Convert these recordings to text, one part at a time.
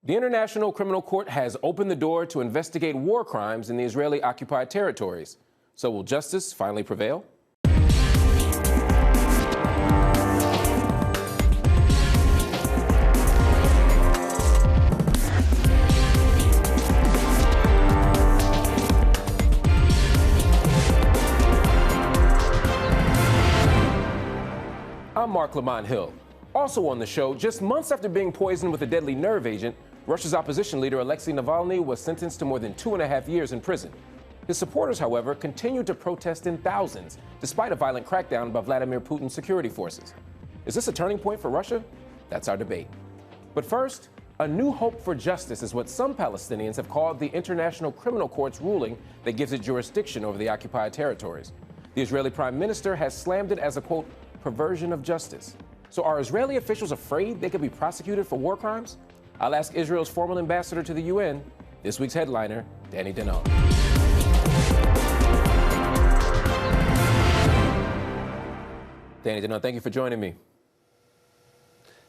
The International Criminal Court has opened the door to investigate war crimes in the Israeli-occupied territories. So will justice finally prevail? I'm Marc Lamont Hill. Also on the show, just months after being poisoned with a deadly nerve agent, Russia's opposition leader Alexei Navalny was sentenced to more than 2.5 years in prison. His supporters, however, continued to protest in thousands, despite a violent crackdown by Vladimir Putin's security forces. Is this a turning point for Russia? That's our debate. But first, a new hope for justice is what some Palestinians have called the International Criminal Court's ruling that gives it jurisdiction over the occupied territories. The Israeli Prime Minister has slammed it as a, quote, perversion of justice. So are Israeli officials afraid they could be prosecuted for war crimes? I'll ask Israel's former ambassador to the UN, this week's headliner, Danon. Danon, thank you for joining me.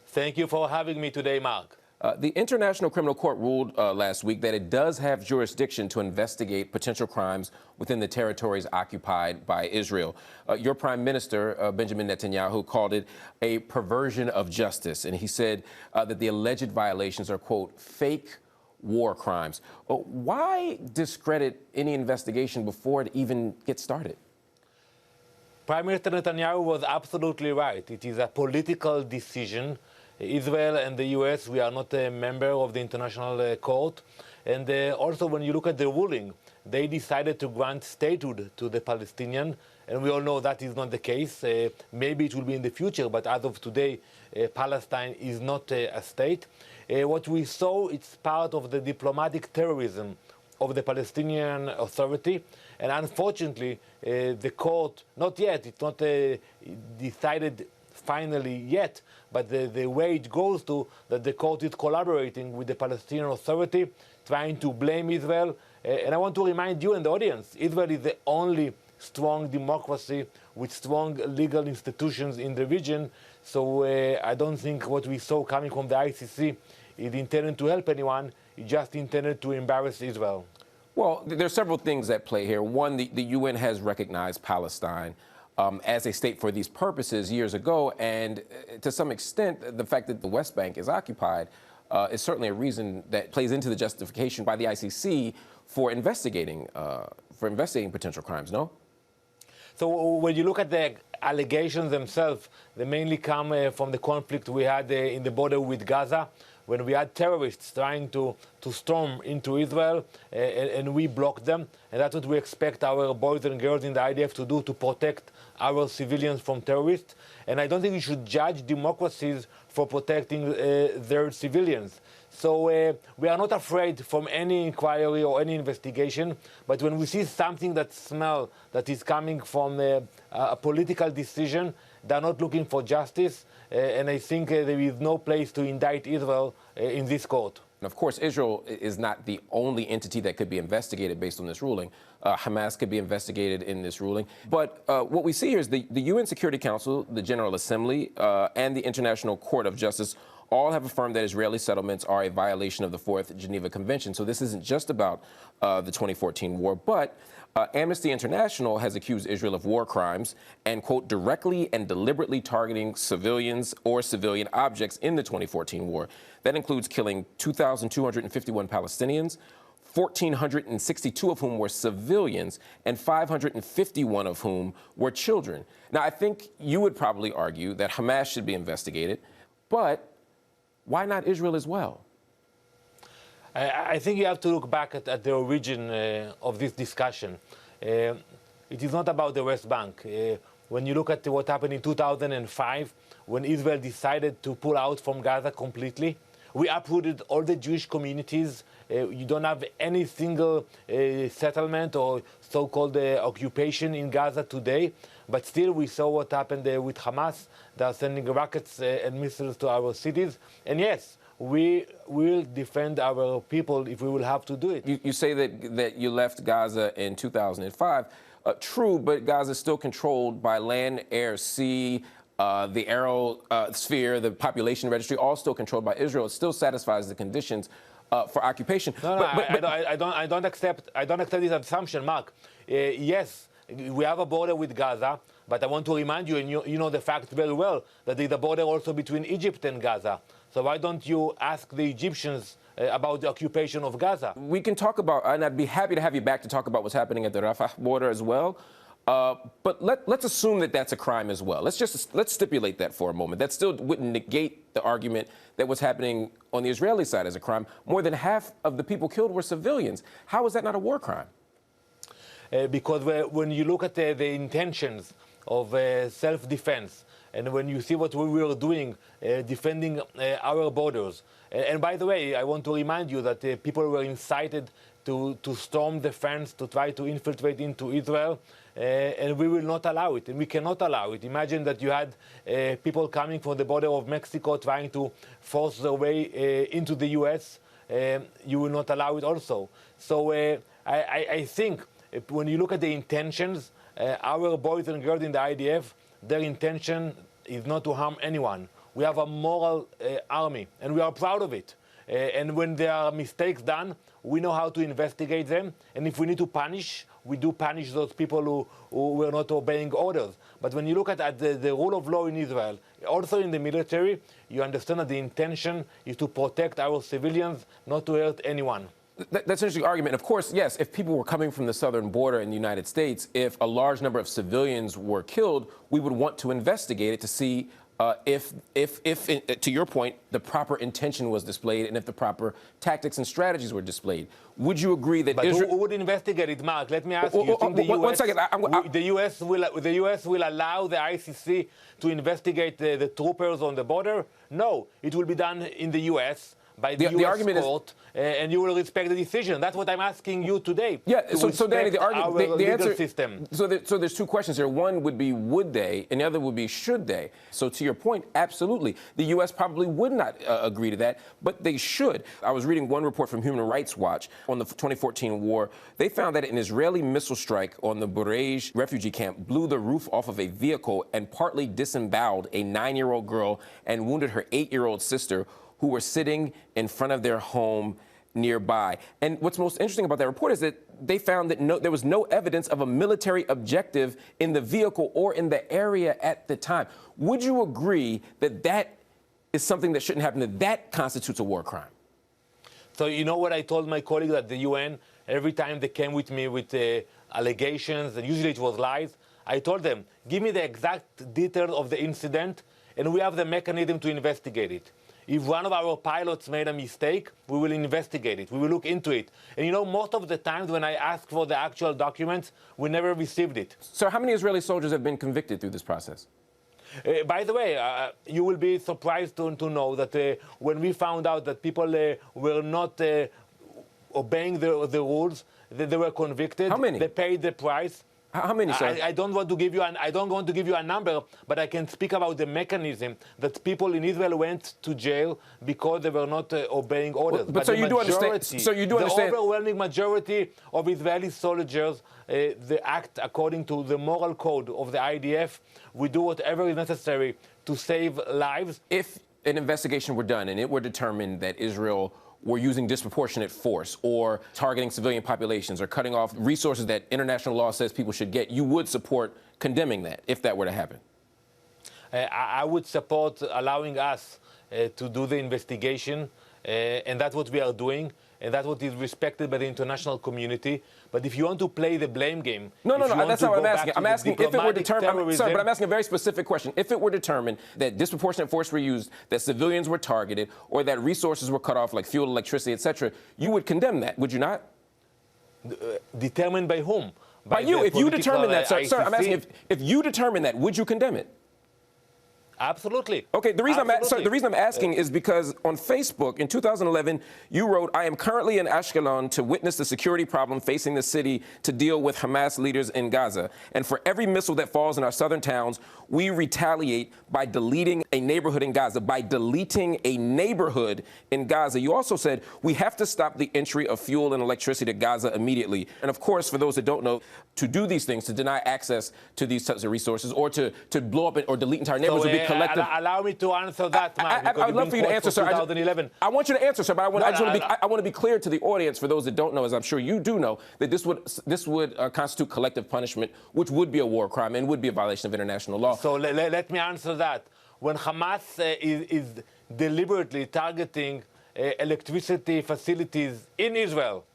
Thank you for having me today, Mark. The International Criminal Court ruled last week that it does have jurisdiction to investigate potential crimes within the territories occupied by Israel. Your Prime Minister, Benjamin Netanyahu, called it a perversion of justice, and he said that the alleged violations are, quote, fake war crimes. Why discredit any investigation before it even gets started? Prime Minister Netanyahu was absolutely right. It is a political decision. Israel and the US, we are not a member of the International Court. And also, when you look at the ruling, they decided to grant statehood to the Palestinian. And we all know that is not the case. Maybe it will be in the future, but as of today, Palestine is not a state. What we saw, it's part of the diplomatic terrorism of the Palestinian Authority. And unfortunately, the court, not yet, it's not decided finally yet, but the way it goes to that the court is collaborating with the Palestinian Authority, trying to blame Israel. And I want to remind you and the audience, Israel is the only strong democracy with strong legal institutions in the region. So I don't think what we saw coming from the ICC is intended to help anyone. It just intended to embarrass Israel. Well, there are several things at play here. One, the UN has recognized Palestine as a state for these purposes years ago, and to some extent, the fact that the West Bank is occupied is certainly a reason that plays into the justification by the ICC for investigating potential crimes, no? So when you look at the allegations themselves, they mainly come from the conflict we had in the border with Gaza, when we had terrorists trying to storm into Israel, and we blocked them. And that's what we expect our boys and girls in the IDF to do, to protect our civilians from terrorists. And I don't think we should judge democracies for protecting their civilians. So we are not afraid from any inquiry or any investigation, but when we see something that smells that is coming from a political decision, they're not looking for justice, and I think there is no place to indict Israel in this court. And of course, Israel is not the only entity that could be investigated based on this ruling. Hamas could be investigated in this ruling. But what we see here is the UN Security Council, the General Assembly, and the International Court of Justice all have affirmed that Israeli settlements are a violation of the Fourth Geneva Convention. So this isn't just about the 2014 war, but Amnesty International has accused Israel of war crimes and, quote, directly and deliberately targeting civilians or civilian objects in the 2014 war. That includes killing 2,251 Palestinians, 1,462 of whom were civilians, and 551 of whom were children. Now, I think you would probably argue that Hamas should be investigated, but why not Israel as well? I think you have to look back at the origin of this discussion. It is not about the West Bank. When you look at what happened in 2005, when Israel decided to pull out from Gaza completely, we uprooted all the Jewish communities. You don't have any single settlement or so-called occupation in Gaza today. But still, we saw what happened with Hamas. They are sending rockets and missiles to our cities. And yes, we will defend our people if we will have to do it. You say that you left Gaza in 2005. True, but Gaza is still controlled by land, air, sea, the Aerosphere, the population registry, all still controlled by Israel. It still satisfies the conditions for occupation. I don't accept this assumption, Mark. Yes, we have a border with Gaza, but I want to remind you, and you know the fact very well, that there's a border also between Egypt and Gaza. So why don't you ask the Egyptians about the occupation of Gaza? We can talk about, and I'd be happy to have you back to talk about what's happening at the Rafah border as well. But let's assume that that's a crime as well. Let's stipulate that for a moment. That still wouldn't negate the argument that what's happening on the Israeli side is a crime. More than half of the people killed were civilians. How is that not a war crime? Because when you look at the intentions of self-defense, and when you see what we were doing, defending our borders. And by the way, I want to remind you that people were incited to storm the fence, to try to infiltrate into Israel, and we will not allow it, and we cannot allow it. Imagine that you had people coming from the border of Mexico trying to force their way into the U.S. You will not allow it also. So I think when you look at the intentions, our boys and girls in the IDF, their intention is not to harm anyone. We have a moral army, and we are proud of it. And when there are mistakes done, we know how to investigate them. And if we need to punish, we do punish those people who were not obeying orders. But when you look at the rule of law in Israel, also in the military, you understand that the intention is to protect our civilians, not to hurt anyone. That's an interesting argument. Of course, yes, if people were coming from the southern border in the United States, if a large number of civilians were killed, we would want to investigate it to see if, to your point, the proper intention was displayed and if the proper tactics and strategies were displayed. Would you agree that Israel... Who would investigate it, Mark? Let me ask you. You think the U.S. will allow the ICC to investigate the troopers on the border? No. It will be done in the U.S. by the U.S. court, and you will respect the decision. That's what I'm asking you today. Yeah, so Danny, the argument, the answer, system. So there's two questions here. One would be would they, and the other would be should they. So to your point, absolutely. The U.S. probably would not agree to that, but they should. I was reading one report from Human Rights Watch on the 2014 war. They found that an Israeli missile strike on the Burej refugee camp blew the roof off of a vehicle and partly disemboweled a 9-year-old girl and wounded her 8-year-old sister, who were sitting in front of their home nearby. And what's most interesting about that report is that they found that there was no evidence of a military objective in the vehicle or in the area at the time. Would you agree that that is something that shouldn't happen, that constitutes a war crime? So you know what I told my colleagues at the UN? Every time they came with me with allegations, and usually it was lies, I told them, give me the exact details of the incident, and we have the mechanism to investigate it. If one of our pilots made a mistake, we will investigate it. We will look into it. And you know, most of the times when I ask for the actual documents, we never received it. So how many Israeli soldiers have been convicted through this process? By the way, you will be surprised to know that when we found out that people were not obeying the rules, they were convicted. How many? They paid the price. How many, sir? I don't want to give you a number, but I can speak about the mechanism that people in Israel went to jail because they were not obeying orders. But so you do understand. So you do understand. The overwhelming majority of Israeli soldiers they act according to the moral code of the IDF. We do whatever is necessary to save lives. If an investigation were done and it were determined that Israel were using disproportionate force or targeting civilian populations or cutting off resources that international law says people should get, you would support condemning that if that were to happen? I would support allowing us to do the investigation, and that's what we are doing, and that's what is respected by the international community. But if you want to play the blame game... No, that's not what I'm asking. I'm asking if it were determined... Sorry, but I'm asking a very specific question. If it were determined that disproportionate force were used, that civilians were targeted, or that resources were cut off, like fuel, electricity, etc., you would condemn that, would you not? Determined by whom? By you. If you determine that, sir, I'm asking if you determine that, would you condemn it? Absolutely. Okay, the reason I'm asking is because on Facebook in 2011, you wrote, I am currently in Ashkelon to witness the security problem facing the city to deal with Hamas leaders in Gaza. And for every missile that falls in our southern towns, we retaliate by deleting a neighborhood in Gaza, by deleting a neighborhood in Gaza. You also said we have to stop the entry of fuel and electricity to Gaza immediately. And of course, for those that don't know, to do these things, to deny access to these types of resources, or to blow up or delete entire neighborhoods would be collective. Allow me to answer that, Mark. I'd love for you to answer, sir. 2011. I want you to answer, sir, but I want to be clear to the audience, for those that don't know, as I'm sure you do know, that this would constitute collective punishment, which would be a war crime and would be a violation of international law. So let me answer that. When Hamas is deliberately targeting electricity facilities in Israel,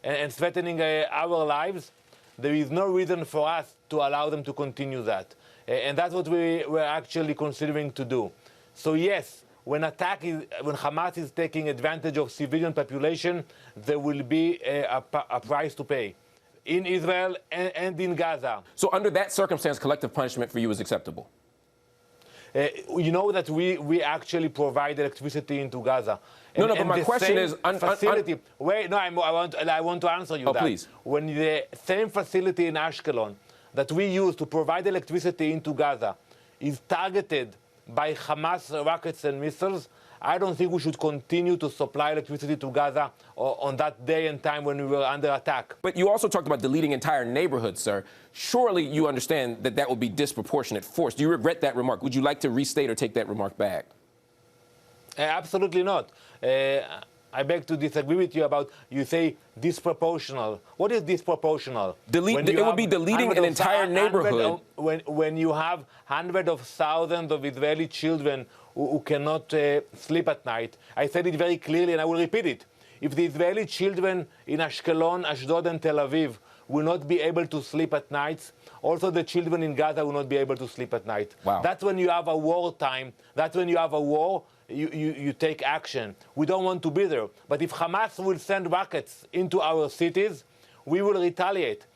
and threatening our lives, there is no reason for us to allow them to continue that. And that's what we're actually considering to do. So yes, when Hamas is taking advantage of civilian population, there will be a price to pay in Israel and in Gaza. So under that circumstance, collective punishment for you is acceptable? You know that we actually provide electricity into Gaza. No, but my question is... Wait, no, I want to answer you that. Please. When the same facility in Ashkelon that we use to provide electricity into Gaza is targeted by Hamas rockets and missiles, I don't think we should continue to supply electricity to Gaza on that day and time when we were under attack. But you also talked about deleting entire neighborhoods, sir. Surely you understand that that would be disproportionate force. Do you regret that remark? Would you like to restate or take that remark back? Absolutely not. I beg to disagree with you about, you say disproportional. What is disproportional? It would be deleting an entire neighborhood. When you have hundreds of thousands of Israeli children who cannot sleep at night. I said it very clearly, and I will repeat it. If the Israeli children in Ashkelon, Ashdod, and Tel Aviv will not be able to sleep at nights, also the children in Gaza will not be able to sleep at night. Wow. That's when you have a wartime. That's when you have a war, you take action. We don't want to be there. But if Hamas will send rockets into our cities, we will retaliate.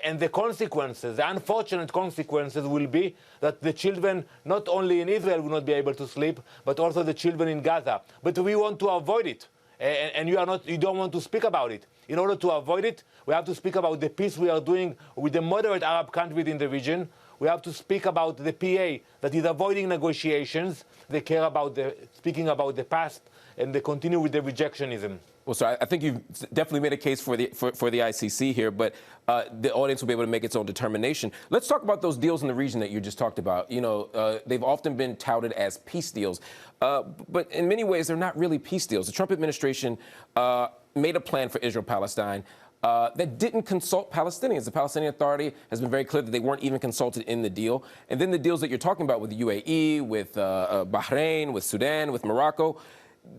And the consequences, the unfortunate consequences, will be that the children, not only in Israel, will not be able to sleep, but also the children in Gaza. But we want to avoid it, and you don't want to speak about it. In order to avoid it, we have to speak about the peace we are doing with the moderate Arab countries in the region. We have to speak about the PA that is avoiding negotiations. They care about speaking about the past, and they continue with the rejectionism. Well, sir, I think you've definitely made a case for the ICC here, but the audience will be able to make its own determination. Let's talk about those deals in the region that you just talked about. You know, they've often been touted as peace deals, but in many ways, they're not really peace deals. The Trump administration made a plan for Israel-Palestine that didn't consult Palestinians. The Palestinian Authority has been very clear that they weren't even consulted in the deal. And then the deals that you're talking about with the UAE, with Bahrain, with Sudan, with Morocco,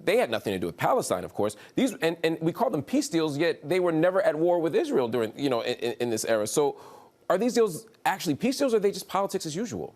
they had nothing to do with Palestine, of course. These and we call them peace deals, yet they were never at war with Israel during, in this era. So are these deals actually peace deals, or are they just politics as usual?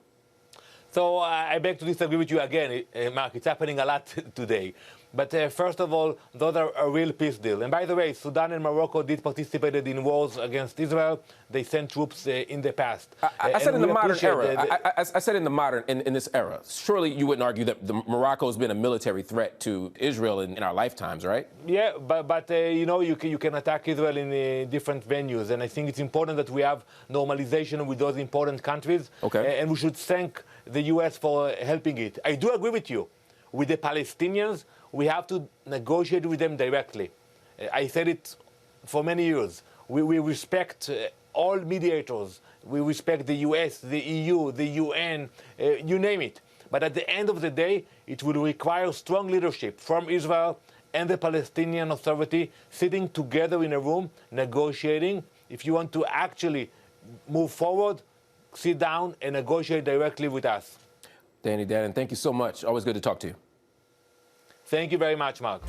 So I beg to disagree with you again, Mark. It's happening a lot today. But first of all, those are a real peace deal. And by the way, Sudan and Morocco did participate in wars against Israel. They sent troops in the past. I said in the modern era. I said in this era. Surely you wouldn't argue that Morocco has been a military threat to Israel in our lifetimes, right? Yeah, but you can attack Israel in different venues. And I think it's important that we have normalization with those important countries. Okay. And we should thank the U.S. for helping it. I do agree with you. With the Palestinians, we have to negotiate with them directly. I said it for many years. We respect all mediators. We respect the US, the EU, the UN, you name it. But at the end of the day, it will require strong leadership from Israel and the Palestinian Authority sitting together in a room, negotiating. If you want to actually move forward, sit down and negotiate directly with us. Danon, thank you so much. Always good to talk to you. Thank you very much, Mark.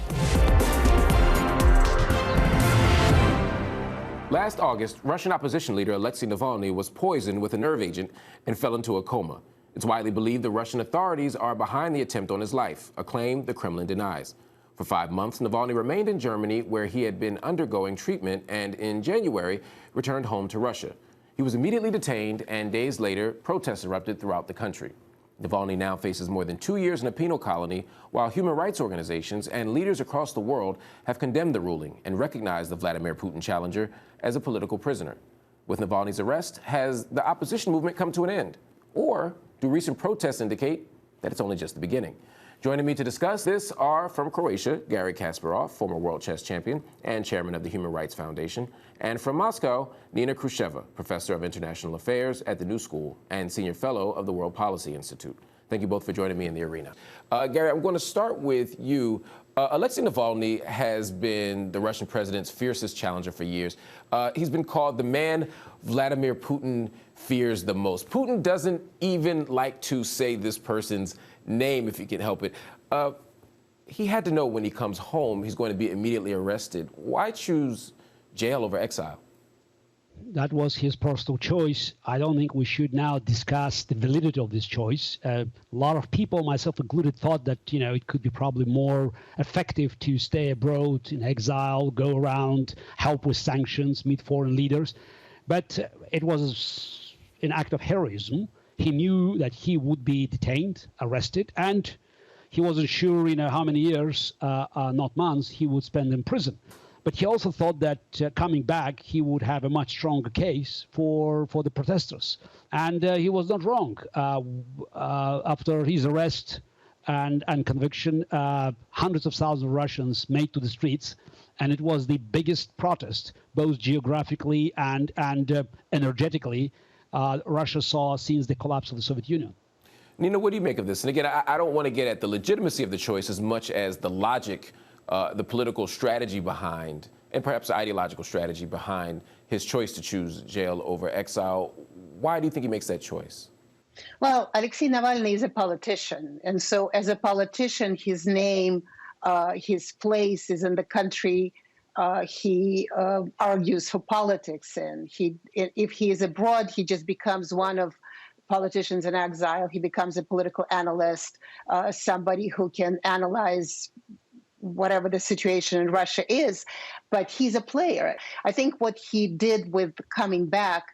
Last August, Russian opposition leader Alexei Navalny was poisoned with a nerve agent and fell into a coma. It's widely believed the Russian authorities are behind the attempt on his life, a claim the Kremlin denies. For 5 months, Navalny remained in Germany, where he had been undergoing treatment, and in January returned home to Russia. He was immediately detained, and days later, protests erupted throughout the country. Navalny now faces more than 2 years in a penal colony, while human rights organizations and leaders across the world have condemned the ruling and recognized the Vladimir Putin challenger as a political prisoner. With Navalny's arrest, has the opposition movement come to an end? Or do recent protests indicate that it's only just the beginning? Joining me to discuss this are from Croatia, Garry Kasparov, former world chess champion and chairman of the Human Rights Foundation, and from Moscow, Nina Khrushcheva, professor of international affairs at the New School and senior fellow of the World Policy Institute. Thank you both for joining me in the arena. Garry, I'm going to start with you. Alexei Navalny has been the Russian president's fiercest challenger for years. He's been called the man Vladimir Putin fears the most. Putin doesn't even like to say this person's name, if he can help it. He had to know when he comes home he's going to be immediately arrested. Why choose jail over exile? That was his personal choice. I don't think we should now discuss the validity of this choice. A lot of people, myself included, thought that, it could be probably more effective to stay abroad in exile, go around, help with sanctions, meet foreign leaders. But it was an act of heroism. He knew that he would be detained, arrested, and he wasn't sure, how many years, not months, he would spend in prison. But he also thought that coming back, he would have a much stronger case for the protesters. And he was not wrong. After his arrest and conviction, hundreds of thousands of Russians made to the streets. And it was the biggest protest, both geographically and energetically, Russia saw since the collapse of the Soviet Union. Nina, what do you make of this? And again, I don't want to get at the legitimacy of the choice as much as the logic, the political strategy behind, and perhaps the ideological strategy behind his choice to choose jail over exile. Why do you think he makes that choice? Well, Alexei Navalny is a politician. And so as a politician, his name, his place is in the country. He argues for politics. And if he is abroad, he just becomes one of politicians in exile. He becomes a political analyst, somebody who can analyze whatever the situation in Russia is, but he's a player. I think what he did with coming back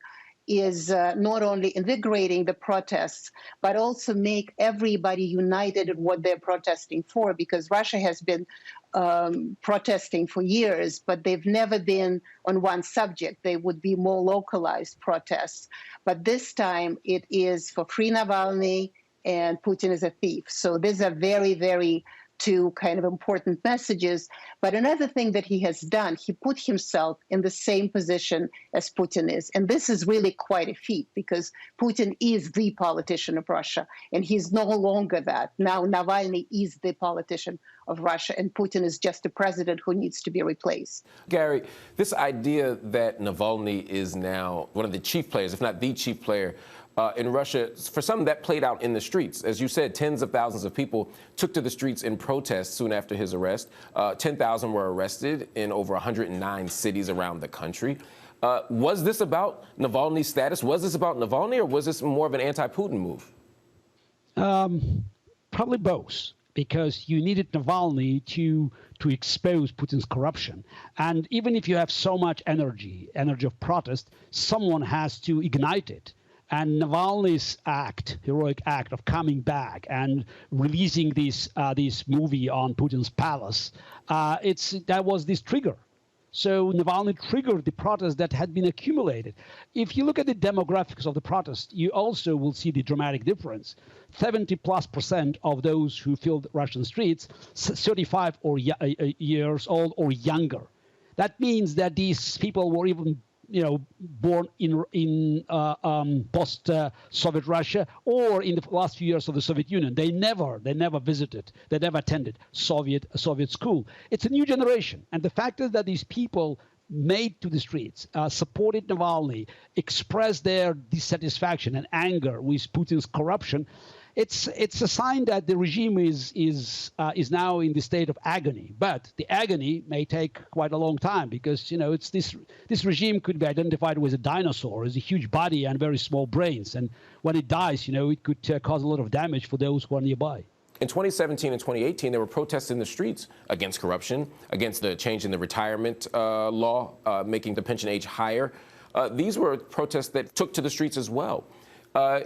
is not only invigorating the protests, but also make everybody united in what they're protesting for, because Russia has been protesting for years, but they've never been on one subject. They would be more localized protests. But this time it is for free Navalny and Putin is a thief. So these are very, very two kind of important messages. But another thing that he has done, he put himself in the same position as Putin is. And this is really quite a feat, because Putin is the politician of Russia, and he's no longer that. Now Navalny is the politician of Russia, and Putin is just a president who needs to be replaced. Garry, this idea that Navalny is now one of the chief players, if not the chief player, in Russia, for some that played out in the streets. As you said, tens of thousands of people took to the streets in protest soon after his arrest. 10,000 were arrested in over 109 cities around the country. Was this about Navalny's status? Was this about Navalny, or was this more of an anti-Putin move? Probably both, because you needed Navalny to expose Putin's corruption. And even if you have so much energy of protest, someone has to ignite it. And Navalny's heroic act of coming back and releasing this movie on Putin's palace, that was this trigger. So Navalny triggered the protests that had been accumulated. If you look at the demographics of the protest, you also will see the dramatic difference. 70+% of those who filled Russian streets, 35 years old or younger. That means that these people were even born in post-Soviet Russia or in the last few years of the Soviet Union. They never visited, they never attended Soviet school. It's a new generation. And the fact is that these people made to the streets, supported Navalny, expressed their dissatisfaction and anger with Putin's corruption. It's a sign that the regime is now in the state of agony. But the agony may take quite a long time, because it's this regime could be identified with a dinosaur, as a huge body and very small brains. And when it dies, it could cause a lot of damage for those who are nearby. In 2017 and 2018, there were protests in the streets against corruption, against the change in the retirement law, making the pension age higher. These were protests that took to the streets as well.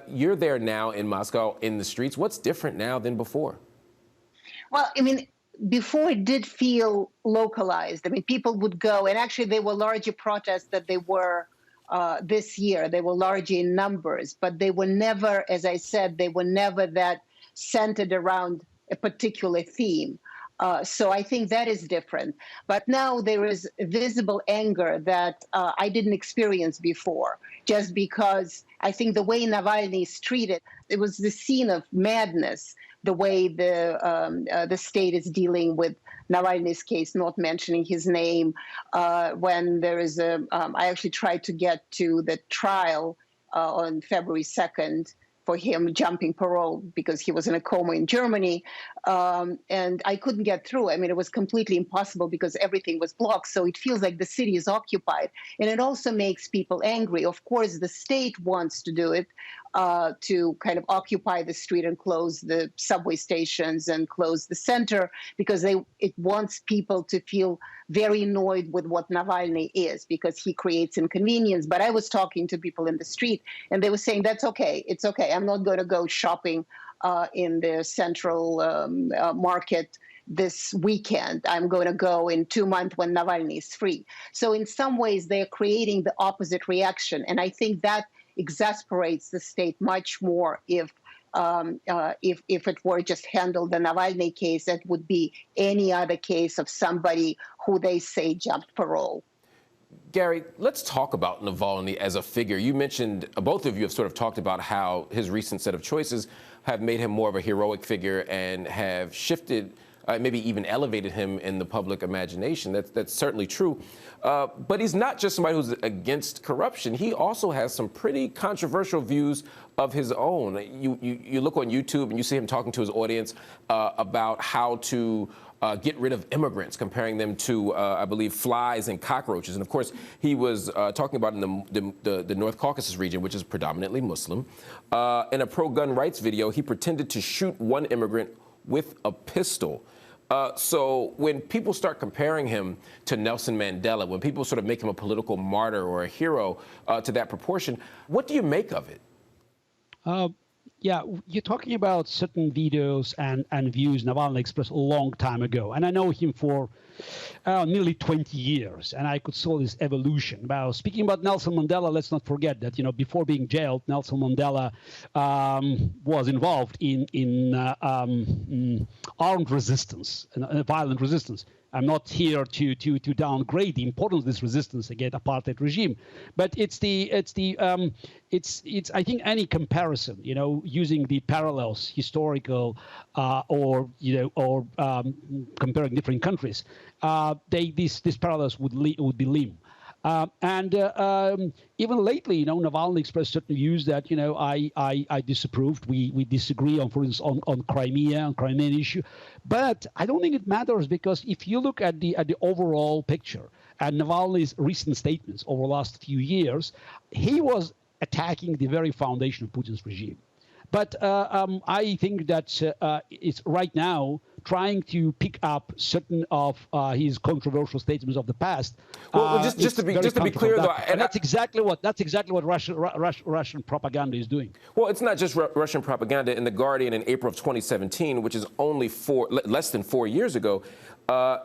You're there now in Moscow in the streets. What's different now than before? Well, before it did feel localized. People would go, and actually there were larger protests that they were this year. They were large in numbers, but they were never, as I said, they were never that centered around a particular theme. So I think that is different. But now there is visible anger that I didn't experience before, just because I think the way Navalny is treated, it was the scene of madness, the way the state is dealing with Navalny's case, not mentioning his name. When there is I actually tried to get to the trial on February 2nd, for him jumping parole because he was in a coma in Germany. And I couldn't get through. I mean, it was completely impossible because everything was blocked. So it feels like the city is occupied. And it also makes people angry. Of course, the state wants to do it, to kind of occupy the street and close the subway stations and close the center, because it wants people to feel very annoyed with what Navalny is, because he creates inconvenience. But I was talking to people in the street, and they were saying, that's okay. It's okay. I'm not going to go shopping in the central market this weekend. I'm going to go in 2 months when Navalny is free. So in some ways, they're creating the opposite reaction. And I think that exasperates the state much more if it were just handled the Navalny case. That would be any other case of somebody who they say jumped parole. Garry, let's talk about Navalny as a figure. You mentioned, both of you have sort of talked about how his recent set of choices have made him more of a heroic figure and have shifted, maybe even elevated him in the public imagination. That's certainly true. But he's not just somebody who's against corruption. He also has some pretty controversial views of his own. You look on YouTube and you see him talking to his audience about how to get rid of immigrants, comparing them to, I believe, flies and cockroaches. And of course, he was talking about in the North Caucasus region, which is predominantly Muslim. In a pro-gun rights video, he pretended to shoot one immigrant with a pistol. So when people start comparing him to Nelson Mandela, when people sort of make him a political martyr or a hero to that proportion, what do you make of it? Yeah, you're talking about certain videos and views Navalny expressed a long time ago. And I know him for nearly 20 years, and I could saw this evolution. Now, speaking about Nelson Mandela, let's not forget that, before being jailed, Nelson Mandela was involved in armed resistance, and violent resistance. I'm not here to downgrade the importance of this resistance against apartheid regime, but it's I think any comparison, using the parallels, historical, or comparing different countries, these parallels would be lame. Even lately, Navalny expressed certain views that, I disapproved. We disagree on, for instance, on Crimea, on Crimean issue. But I don't think it matters, because if you look at the overall picture and Navalny's recent statements over the last few years, he was attacking the very foundation of Putin's regime. But I think that it's right now trying to pick up certain of his controversial statements of the past. Well, just to be clear, though, and that's exactly what Russian propaganda is doing. Well, it's not just Russian propaganda. In The Guardian in April of 2017, which is only less than 4 years ago,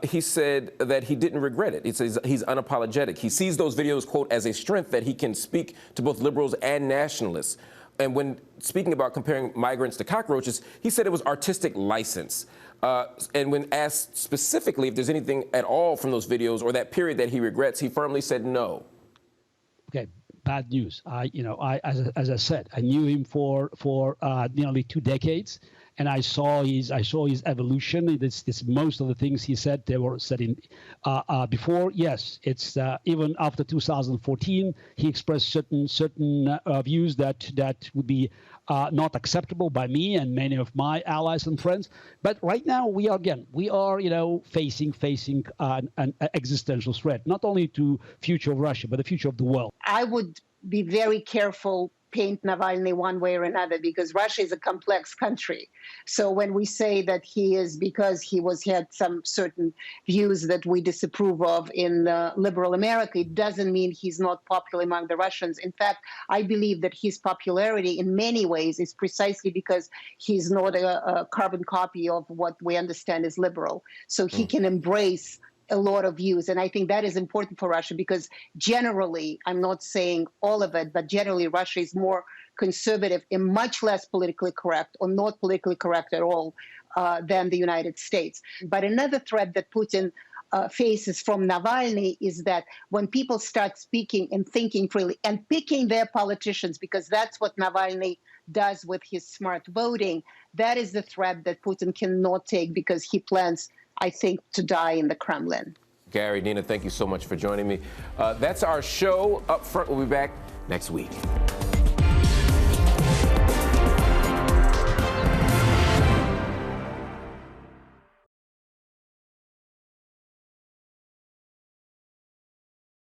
he said that he didn't regret it. He says he's unapologetic. He sees those videos, quote, as a strength that he can speak to both liberals and nationalists. And when speaking about comparing migrants to cockroaches, he said it was artistic license. And when asked specifically if there's anything at all from those videos or that period that he regrets, he firmly said no. Okay, bad news. As I said, I knew him for nearly 2 decades. And I saw his evolution. This most of the things he said, they were said in before. Yes, it's even after 2014, he expressed certain views that would be not acceptable by me and many of my allies and friends. But right now we are facing an existential threat, not only to future of Russia but the future of the world. I would be very careful paint Navalny one way or another, because Russia is a complex country. So when we say that he is, because he had some certain views that we disapprove of in liberal America, it doesn't mean he's not popular among the Russians. In fact, I believe that his popularity in many ways is precisely because he's not a carbon copy of what we understand as liberal. So he can embrace a lot of views. And I think that is important for Russia because generally, I'm not saying all of it, but generally Russia is more conservative and much less politically correct or not politically correct at all than the United States. But another threat that Putin faces from Navalny is that when people start speaking and thinking freely and picking their politicians, because that's what Navalny does with his smart voting, that is the threat that Putin cannot take because he plans, I think, to die in the Kremlin. Garry, Nina, thank you so much for joining me. That's our show. Up Front, we'll be back next week.